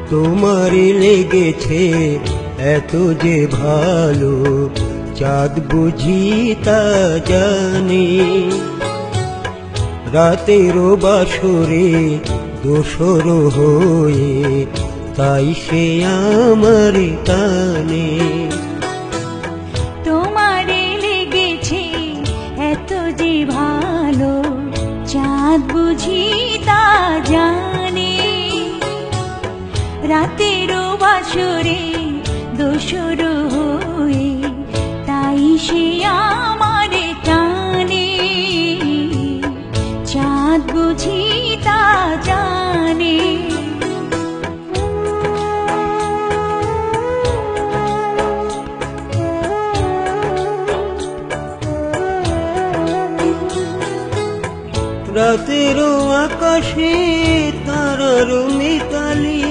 তোমারে লেগেছে এত যে ভালো, চাঁদ বুঝি তা জানে। রাতেরও বাসরে দোসর হয়ে তাই সে আমার টানে। তোমারে লেগেছে এত যে ভালো, চাঁদ বুঝি তা জানে। রাতেরও বাসরে দোসর হয়ে তাই সে আমার টানে। চাঁদ বুঝি তা জানে। রাতেরও আকাশে তারার মিতালি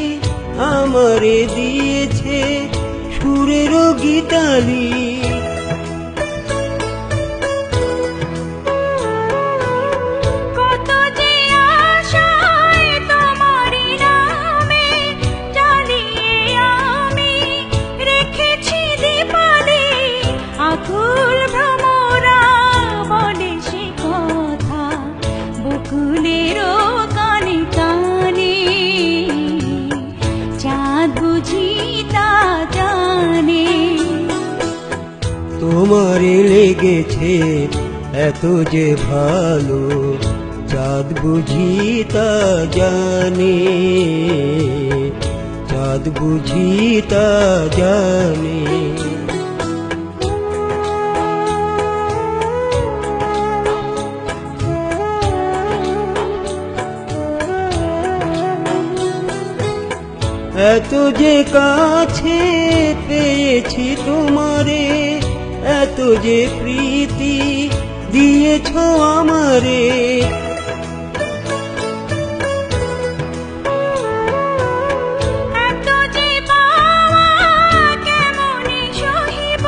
আমারে দিয়েছে সুরেরও গীতালি। কত যে আশায় তোমারি নামে জ্বালিয়ে আমি রেখেছি দীপালি। আকুল ভ্রমরা বলে সে কথা বকুলেরও কানে কানে। চাঁদ বুঝি তা জানে। তোমারে লেগেছে এত যে ভালো, চাঁদ বুঝি তা জানে। চাঁদ বুঝি তা জানে। এত যে কাছে পেয়েছি তোমারে, এত যে প্রীতি দিয়েছ আমারে। এত যে পাওয়া কেমনে সহিব,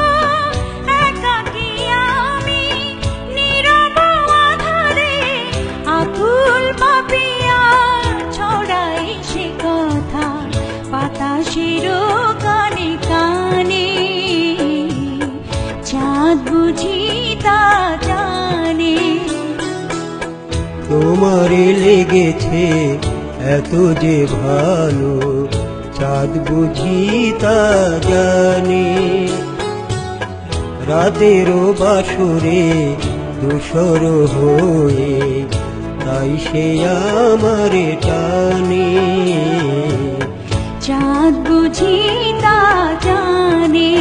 একাকী আমি নীরব আধারে। আকুল পাপিয়া ছড়াই সে কথা বাতাসেরও কানে কানে। চাঁদ বুঝি তা জানে। তোমারে লেগেছে এত যে ভালো, চাঁদ বুঝি তা জানে। রাতেরও বাসরে দোসর হয়ে তাই সে আমার টানে। চাঁদ বুঝি তা জানে।